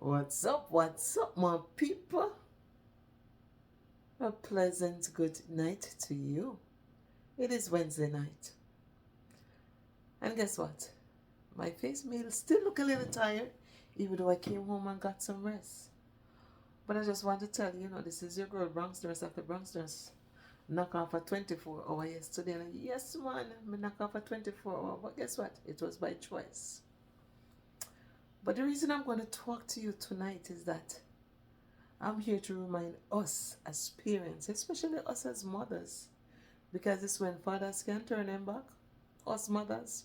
What's up, my people? A pleasant good night to you. It is Wednesday night. And guess what? My face may still look a little tired, even though I came home and got some rest. But I just want to tell you, this is your girl, Bronx Nurse after Bronx Nurse. Knock off a 24-hour yesterday. And yes, man, I knock off a 24-hour. But guess what? It was by choice. But the reason I'm going to talk to you tonight is that I'm here to remind us as parents, especially us as mothers, because it's when fathers can turn them back, us mothers.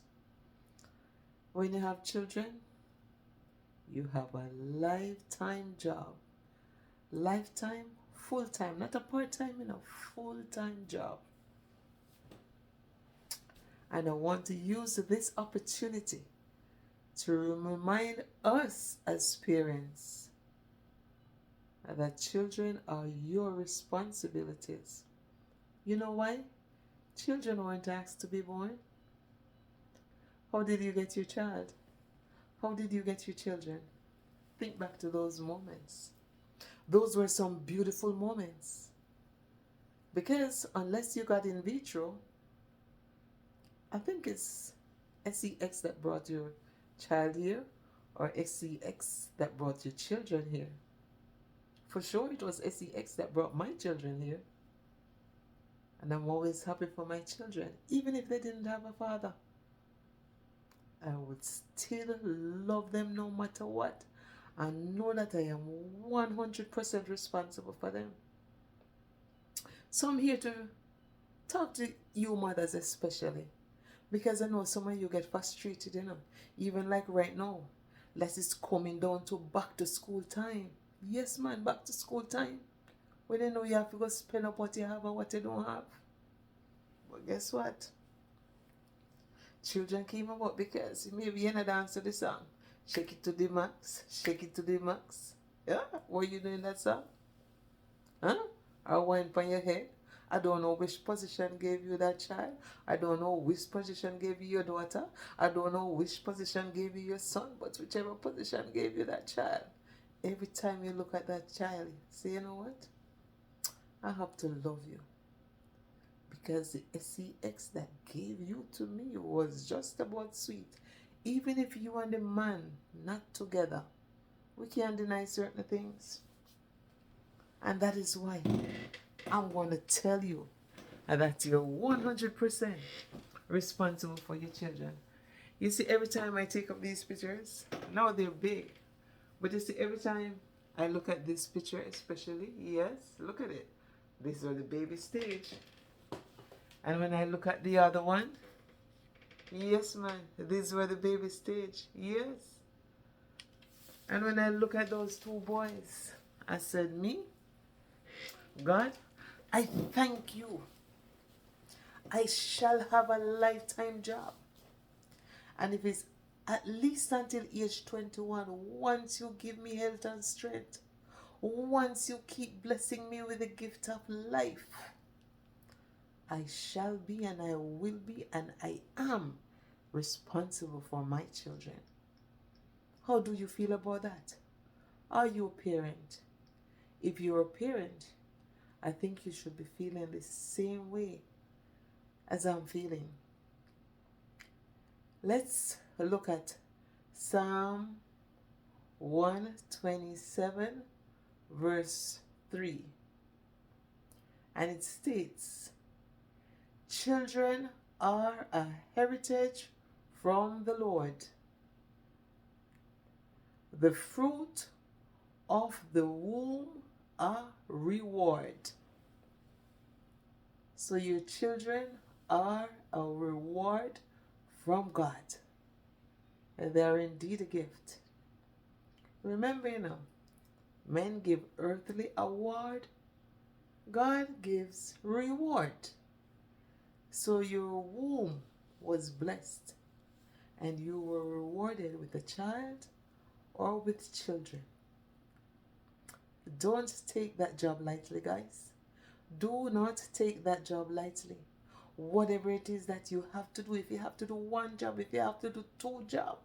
When you have children, you have a lifetime job. Lifetime, full-time, not a part-time, full-time job. And I want to use this opportunity to remind us as parents that children are your responsibilities. You know why? Children weren't asked to be born. How did you get your child? How did you get your children? Think back to those moments. Those were some beautiful moments. Because unless you got in vitro, I think it's SEX that brought your child here, or SEX that brought your children here. For sure, it was SEX that brought my children here. And I'm always happy for my children, even if they didn't have a father. I would still love them no matter what, and know that I am 100% responsible for them. So I'm here to talk to you mothers especially, because I know some of you get frustrated, even like right now. It's coming down to back to school time. Yes, man, back to school time. When you know you have to go spend up what you have and what you don't have. But guess what? Children came about because maybe you're not dance to the song. Shake it to the max, shake it to the max. Yeah? What you doing that song? Huh? Or wine on your head? I don't know which position gave you that child. I don't know which position gave you your daughter. I don't know which position gave you your son. But whichever position gave you that child, every time you look at that child, say, you know what? I have to love you. Because the SEX that gave you to me was just about sweet. Even if you and the man not together, we can't deny certain things. And that is why I'm going to tell you that you're 100% responsible for your children. You see, every time I take up these pictures, now they're big. But you see, every time I look at this picture especially, yes, look at it. This is the baby stage. And when I look at the other one, yes, man, these were the baby stage. Yes. And when I look at those two boys, I said, me, God, I thank you. I shall have a lifetime job. And if it's at least until age 21, once you give me health and strength, once you keep blessing me with the gift of life, I shall be and I will be and I am responsible for my children. How do you feel about that? Are you a parent? If you're a parent, I think you should be feeling the same way as I'm feeling. Let's look at Psalm 127 verse 3. And it states, children are a heritage from the Lord, the fruit of the womb a reward. So your children are a reward from God. And they are indeed a gift. Remember, men give earthly award, God gives reward. So your womb was blessed, and you were rewarded with a child or with children. Don't take that job lightly, guys. Do not take that job lightly. Whatever it is that you have to do, if you have to do one job, if you have to do two jobs,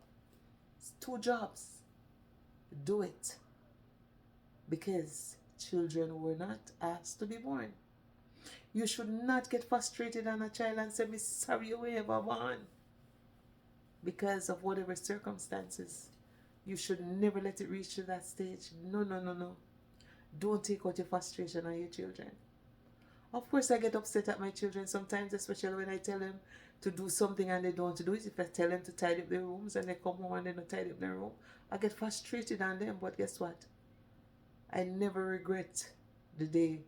do it. because children were not asked to be born. You should not get frustrated on a child and say, "Me sorry you were ever born," because of whatever circumstances. You should never let it reach to that stage. No, no, no, no. Don't take out your frustration on your children. Of course, I get upset at my children sometimes, especially when I tell them to do something and they don't do it. If I tell them to tidy up their rooms and they come home and they don't tidy up their room, I get frustrated on them. But guess what? I never regret the day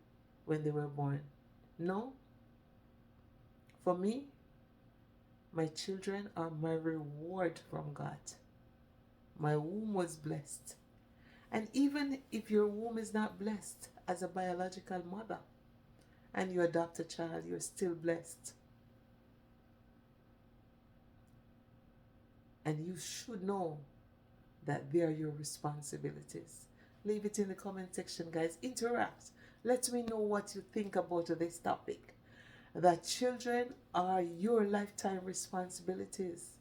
when they were born. No. For me, my children are my reward from God. My womb was blessed. And even if your womb is not blessed as a biological mother and you adopt a child, you're still blessed. And you should know that they are your responsibilities. Leave it in the comment section, guys. Interact. Let me know what you think about this topic. That children are your lifetime responsibilities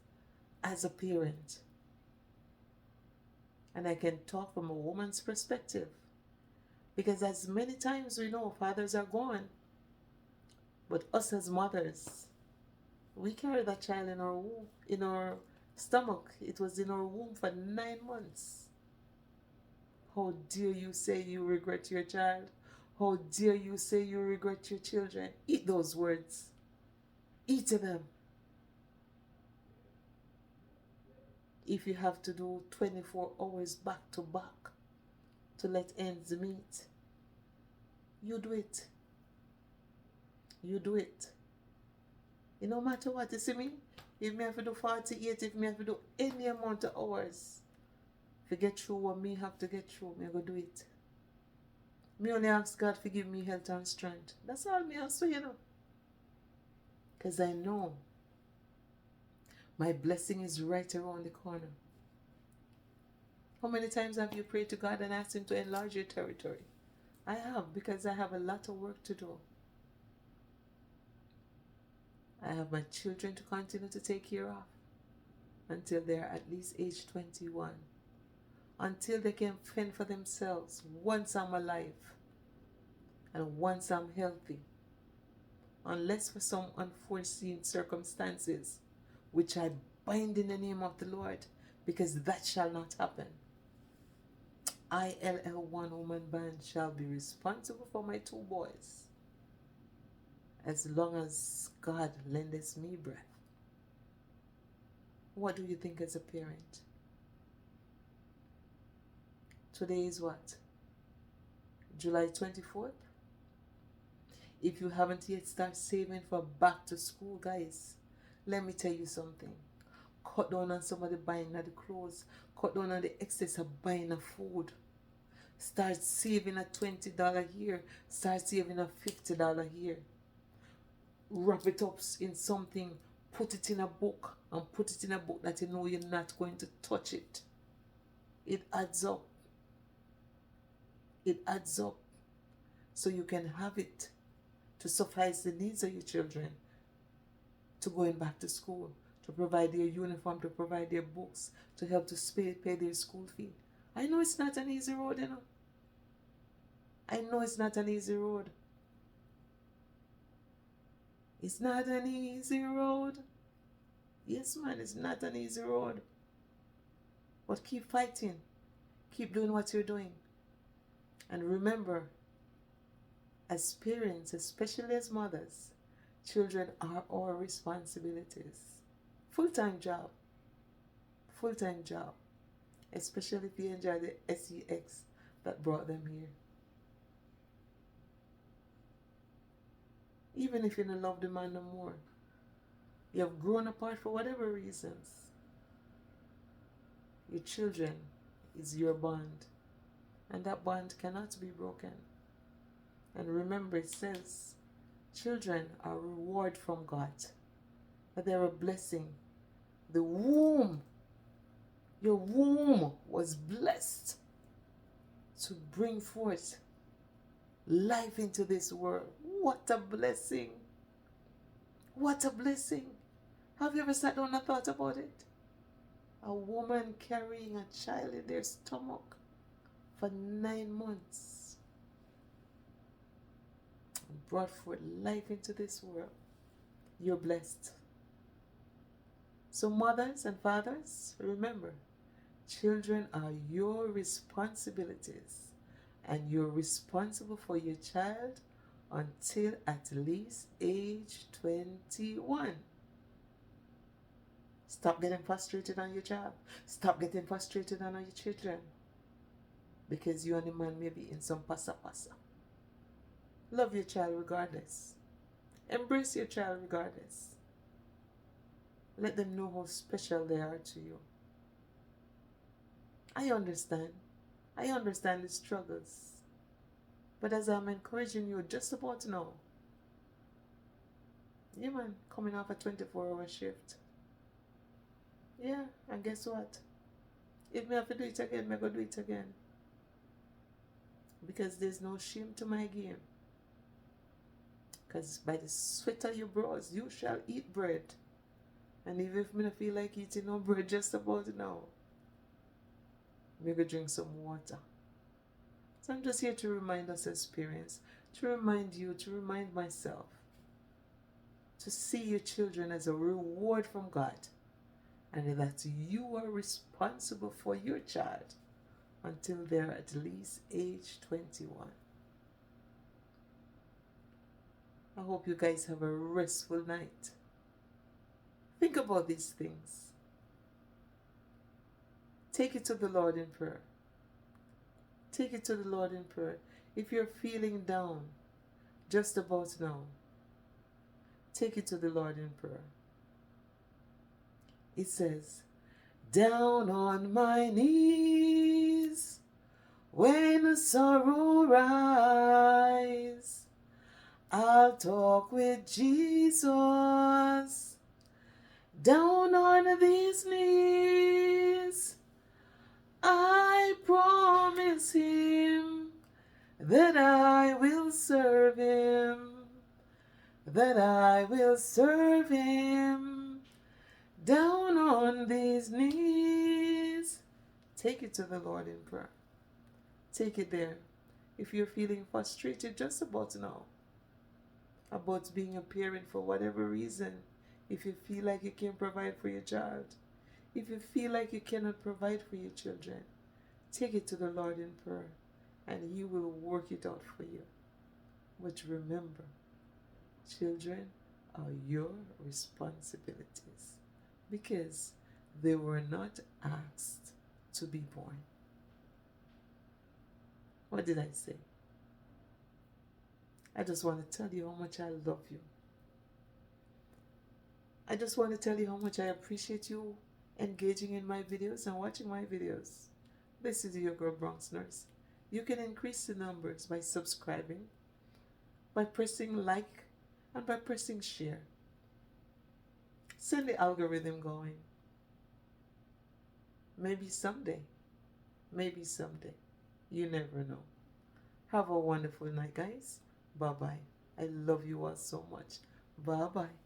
as a parent. And I can talk from a woman's perspective. Because as many times we know fathers are gone, but us as mothers, we carry that child in our womb, in our stomach. It was in our womb for 9 months. How dare you say you regret your child? How dare you say you regret your children? Eat those words. Eat them. If you have to do 24 hours back to back to let ends meet, you do it. You do it. It no matter what, you see me? If me have to do 48, if me have to do any amount of hours, to get through what me have to get through, me go do it. Me only ask God to give me health and strength. That's all me ask for, you know. Because I know my blessing is right around the corner. How many times have you prayed to God and asked Him to enlarge your territory? I have, because I have a lot of work to do. I have my children to continue to take care of until they're at least age 21. Until they can fend for themselves once I'm alive and once I'm healthy. Unless for some unforeseen circumstances, which I bind in the name of the Lord, because that shall not happen. ILL One Woman Band shall be responsible for my 2 boys as long as God lendeth me breath. What do you think as a parent? Today is what? July 24th? If you haven't yet started saving for back to school, guys, let me tell you something. Cut down on some of the buying of the clothes. Cut down on the excess of buying of food. Start saving a $20 here. Start saving a $50 here. Wrap it up in something. Put it in a book. And put it in a book that you know you're not going to touch it. It adds up. It adds up. So you can have it to suffice the needs of your children. To going back to school. To provide their uniform. To provide their books. To help to pay their school fee. I know it's not an easy road, you know. I know it's not an easy road. It's not an easy road. Yes, man, it's not an easy road. But keep fighting. Keep doing what you're doing. And remember, as parents, especially as mothers, children are our responsibilities. Full-time job. Full-time job. Especially if you enjoy the sex that brought them here. Even if you don't love the man no more. You have grown apart for whatever reasons. Your children is your bond. And that bond cannot be broken. And remember, it says, children are a reward from God. That they're a blessing. The womb, your womb was blessed to bring forth life into this world. What a blessing. What a blessing. Have you ever sat down and thought about it? A woman carrying a child in their stomach. for 9 months, brought forth life into this world. You're blessed. So mothers and fathers, remember, children are your responsibilities, and you're responsible for your child until at least age 21. Stop getting frustrated on your job. Stop getting frustrated on your children, because you and the man may be in some pasa. Love your child regardless. Embrace your child regardless. Let them know how special they are to you. I understand. I understand the struggles. But as I'm encouraging you just about now, yeah man, coming off a 24-hour shift. Yeah, and guess what? If me have to do it again, me go do it again. Because there's no shame to my game. Because by the sweat of your brows, you shall eat bread. And even if me don't feel like eating no bread just about now, me go drink some water. So I'm just here to remind us experience, to remind you, to remind myself, to see your children as a reward from God, and that you are responsible for your child until they're at least age 21. I hope you guys have a restful night. Think about these things. Take it to the Lord in prayer. Take it to the Lord in prayer. If you're feeling down just about now, take it to the Lord in prayer. It says, down on my knees, when sorrow rise, I'll talk with Jesus. Down on these knees, I promise him that I will serve him, that I will serve him. Down on these knees. Take it to the Lord in prayer. Take it there. If you're feeling frustrated just about now, about being a parent for whatever reason, if you feel like you can't provide for your child, if you feel like you cannot provide for your children, take it to the Lord in prayer, and he will work it out for you. But remember, children are your responsibilities, because they were not asked to be born. What did I say? I just want to tell you how much I love you. I just want to tell you how much I appreciate you engaging in my videos and watching my videos. This is your girl Bronx Nurse. You can increase the numbers by subscribing, by pressing like, and by pressing share. Send the algorithm going. Maybe someday. You never know. Have a wonderful night, guys. Bye-bye. I love you all so much. Bye-bye.